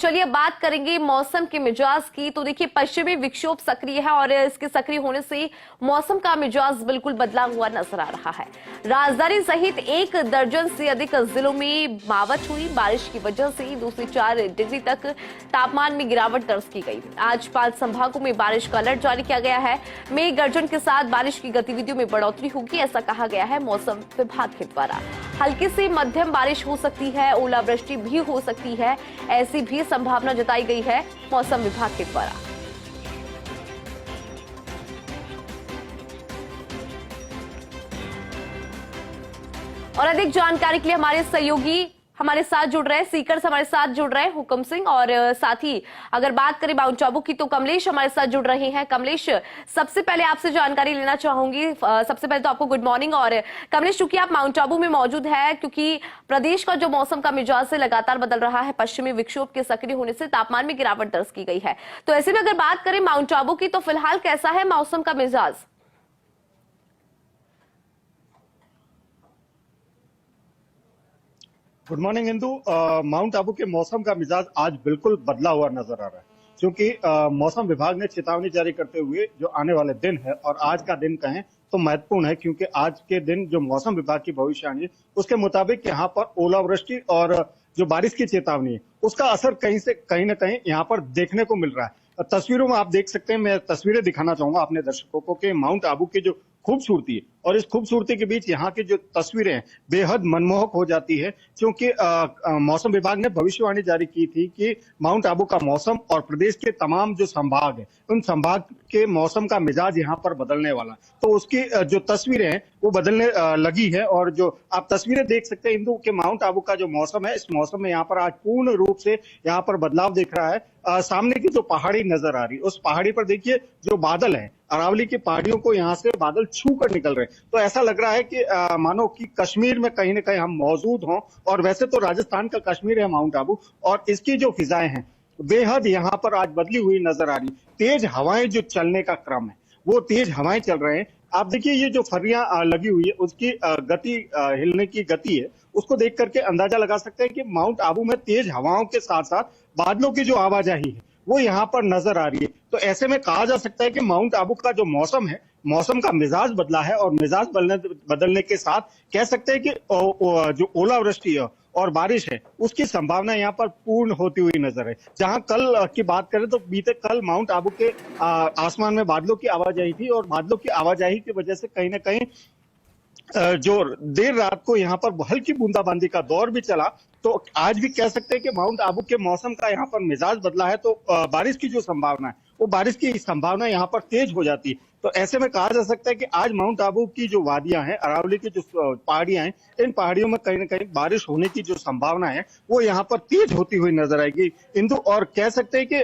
चलिए बात करेंगे मौसम के मिजाज की। तो देखिए पश्चिमी विक्षोभ सक्रिय है और इसके सक्रिय होने से मौसम का मिजाज बिल्कुल बदला हुआ नजर आ रहा है। राजधानी सहित 1 दर्जन से अधिक जिलों में मावठ हुई। बारिश की वजह से 2 से 4 डिग्री तक तापमान में गिरावट दर्ज की गई। आज 5 संभागों में बारिश का अलर्ट जारी किया गया है। मेघ गर्जन के साथ बारिश की गतिविधियों में बढ़ोतरी होगी, ऐसा कहा गया है मौसम विभाग के द्वारा। हल्की से मध्यम बारिश हो सकती है, ओलावृष्टि भी हो सकती है, ऐसी भी संभावना जताई गई है मौसम विभाग के द्वारा। और अधिक जानकारी के लिए हमारे सहयोगी हमारे साथ जुड़ रहे हैं, सीकर से हमारे साथ जुड़ रहे हैं हुकुम सिंह, और साथ ही अगर बात करें माउंट आबू की तो कमलेश हमारे साथ जुड़ रहे हैं। कमलेश, सबसे पहले आपसे जानकारी लेना चाहूंगी। सबसे पहले तो आपको गुड मॉर्निंग। और कमलेश, चूंकि आप माउंट आबू में मौजूद है, क्योंकि प्रदेश का जो मौसम का मिजाज से लगातार बदल रहा है, पश्चिमी विक्षोभ के सक्रिय होने से तापमान में गिरावट दर्ज की गई है, तो ऐसे में अगर बात करें माउंट आबू की तो फिलहाल कैसा है मौसम का मिजाज? Good morning Indu. Mount Abu के मौसम का मिजाज आज बिल्कुल बदला हुआ नजर आ रहा है, क्योंकि मौसम विभाग ने चेतावनी जारी करते हुए जो आने वाले दिन है और आज का दिन कहें तो महत्वपूर्ण है, क्योंकि आज के दिन जो मौसम विभाग की भविष्यवाणी है उसके मुताबिक यहाँ पर ओलावृष्टि और जो बारिश की चेतावनी है उसका असर कहीं ना कहीं यहाँ पर देखने को मिल रहा है। तस्वीरों में आप देख सकते हैं, मैं तस्वीरें दिखाना चाहूंगा अपने दर्शकों को कि माउंट आबू की जो खूबसूरती है और इस खूबसूरती के बीच यहाँ की जो तस्वीरें हैं बेहद मनमोहक हो जाती है, क्योंकि मौसम विभाग ने भविष्यवाणी जारी की थी कि माउंट आबू का मौसम और प्रदेश के तमाम जो संभाग है उन संभाग के मौसम का मिजाज यहाँ पर बदलने वाला है। तो उसकी जो तस्वीरें हैं वो बदलने लगी है, और जो आप तस्वीरें देख सकते हैं इंदु के माउंट आबू का जो मौसम है, इस मौसम में यहाँ पर आज पूर्ण रूप से यहाँ पर बदलाव दिख रहा है। सामने की जो पहाड़ी नजर आ रही है, उस पहाड़ी पर देखिए जो बादल है, अरावली की पहाड़ियों को यहाँ से बादल छू कर निकल रहे हैं। तो ऐसा लग रहा है कि मानो कि कश्मीर में कहीं ना कहीं हम मौजूद हों, और वैसे तो राजस्थान का कश्मीर है माउंट आबू, और इसकी जो फिजाएं हैं बेहद यहाँ पर आज बदली हुई नजर आ रही। तेज हवाएं जो चलने का क्रम है वो तेज हवाएं चल रहे हैं। आप देखिए ये जो फरियां लगी हुई है उसकी गति, हिलने की गति है, उसको देख करके अंदाजा लगा सकते हैं कि माउंट आबू में तेज हवाओं के साथ साथ बादलों की जो आवाजाही है वो यहाँ पर नजर आ रही है। तो ऐसे में कहा जा सकता है कि माउंट आबू का जो मौसम है, मौसम का मिजाज बदला है, और मिजाज बदलने के साथ कह सकते हैं कि जो ओलावृष्टि है और बारिश है उसकी संभावना यहाँ पर पूर्ण होती हुई नजर है। जहां कल की बात करें तो बीते कल माउंट आबू के आसमान में बादलों की आवाजाही थी, और बादलों की आवाजाही की वजह से कहीं ना कहीं जो देर रात को यहाँ पर हल्की बूंदाबांदी का दौर भी चला। तो आज भी कह सकते हैं कि माउंट आबू के मौसम का यहाँ पर मिजाज बदला है, तो बारिश की जो संभावना है वो बारिश की संभावना यहाँ पर तेज हो जाती है। तो ऐसे में कहा जा सकता है कि आज माउंट आबू की जो वादियां हैं, अरावली की जो पहाड़ियां हैं, इन पहाड़ियों में कहीं ना कहीं बारिश होने की जो संभावना है वो यहाँ पर तेज होती हुई नजर आएगी इंदु। और कह सकते हैं कि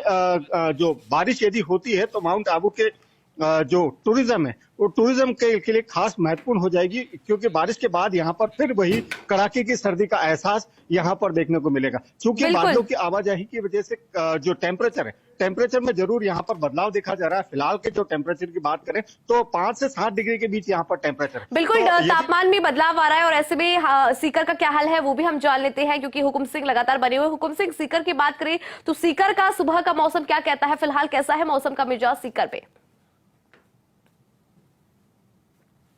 जो बारिश यदि होती है तो माउंट आबू के जो टूरिज्म है वो टूरिज्म के लिए खास महत्वपूर्ण हो जाएगी, क्योंकि बारिश के बाद यहाँ पर फिर वही कड़ाके की सर्दी का एहसास यहाँ पर देखने को मिलेगा। क्योंकि बादलों की आवाजाही की वजह से जो टेम्परेचर है, टेम्परेचर में जरूर यहाँ पर बदलाव देखा जा रहा है। फिलहाल के जो टेम्परेचर की बात करें तो 5 से 7 डिग्री के बीच यहाँ पर टेम्परेचर है। बिल्कुल तो तापमान में बदलाव आ रहा है, और ऐसे में सीकर का क्या हाल है वो भी हम जान लेते हैं, क्योंकि हुकुम सिंह लगातार बने हुए। हुकुम सिंह, सीकर की बात करें तो सीकर का सुबह का मौसम क्या कहता है? फिलहाल कैसा है मौसम का मिजाज सीकर पे?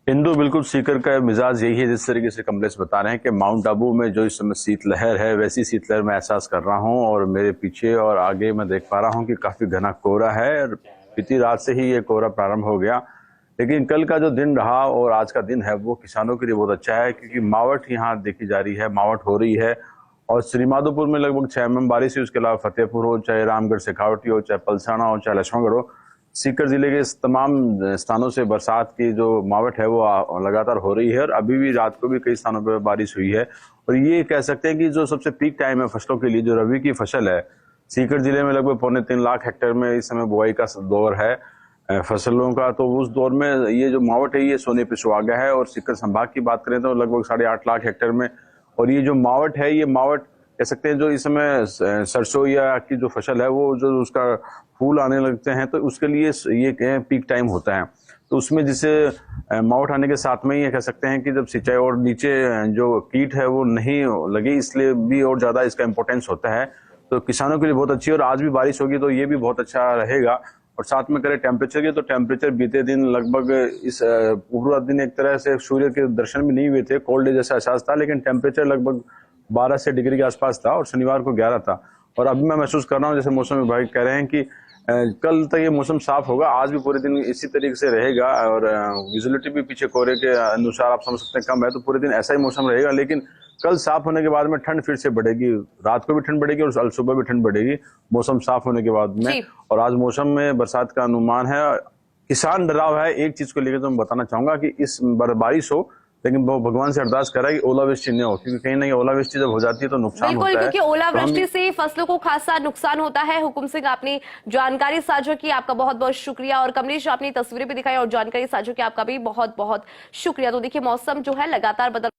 इंदु, बिल्कुल सीकर का मिजाज यही है जिस तरीके से कमलेश बता रहे हैं कि माउंट आबू में जो इस समय शीतलहर है वैसी शीतलहर मैं एहसास कर रहा हूं, और मेरे पीछे और आगे मैं देख पा रहा हूं कि काफी घना कोहरा है। बीती रात से ही ये कोहरा प्रारंभ हो गया, लेकिन कल का जो दिन रहा और आज का दिन है वो किसानों के लिए बहुत अच्छा है, क्योंकि मावठ यहाँ देखी जा रही है, मावठ हो रही है। और श्रीमाधोपुर में लगभग 6 mm बारिश हुई, उसके अलावा फतेहपुर हो, चाहे रामगढ़ शेखावटी हो, चाहे पलसाना हो, चाहे लक्ष्मणगढ़ हो, सीकर जिले के तमाम स्थानों से बरसात की जो मावठ है वो लगातार हो रही है। और अभी भी रात को भी कई स्थानों पर बारिश हुई है, और ये कह सकते हैं कि जो सबसे पीक टाइम है फसलों के लिए, जो रबी की फसल है, सीकर जिले में लगभग 3.25 लाख हेक्टेयर में इस समय बुआई का दौर है फसलों का। तो उस दौर में ये जो मावठ है ये सोने पे सुहागा है। और सीकर संभाग की बात करें तो लगभग 8.5 लाख हेक्टेयर में, और ये जो मावठ है, ये मावठ कह सकते हैं जो इस समय सरसों या की जो फसल है वो जो उसका फूल आने लगते हैं तो उसके लिए ये पीक टाइम होता है। तो उसमें जिसे मावठ आने के साथ में ये कह सकते हैं कि जब सिंचाई और नीचे जो कीट है वो नहीं लगे, इसलिए भी और ज्यादा इसका इम्पोर्टेंस होता है। तो किसानों के लिए बहुत अच्छी है। और आज भी बारिश होगी तो ये भी बहुत अच्छा रहेगा। और साथ में करें टेम्परेचर की, तो टेम्परेचर बीते दिन लगभग इस पूरा दिन एक तरह से सूर्य के दर्शन भी नहीं हुए थे, कोल्ड डे जैसा एहसास था, लेकिन टेम्परेचर लगभग 12 से डिग्री के आसपास था और शनिवार को 11 था। और अभी मैं महसूस कर रहा हूँ जैसे मौसम विभाग कह रहे हैं कि कल तक ये मौसम साफ होगा, आज भी पूरे दिन इसी तरीके से रहेगा। और विजिबिलिटी भी पीछे कोहरे के अनुसार आप समझ सकते हैं कम है, तो पूरे दिन ऐसा ही मौसम रहेगा। लेकिन कल साफ होने के बाद में ठंड फिर से बढ़ेगी, रात को भी ठंड बढ़ेगी और कल सुबह भी ठंड बढ़ेगी मौसम साफ होने के बाद में। और आज मौसम में बरसात का अनुमान है। किसान डरा हुआ है, एक चीज को लेकर तो मैं बताना चाहूंगा कि इस बारिश हो, लेकिन वो भगवान से अरदास करा कि ओलावृष्टि न हो, क्योंकि कहीं ना कहीं ओलावृष्टि जब हो जाती है तो नुकसान होता है। बिल्कुल, क्योंकि ओलावृष्टि से फसलों को खासा नुकसान होता है। हुकुम सिंह, आपने जानकारी साझा की, आपका बहुत बहुत शुक्रिया। और कमलेश, आपने तस्वीरें भी दिखाई और जानकारी साझा की, आपका भी बहुत बहुत शुक्रिया। तो देखिए, मौसम जो है लगातार बदल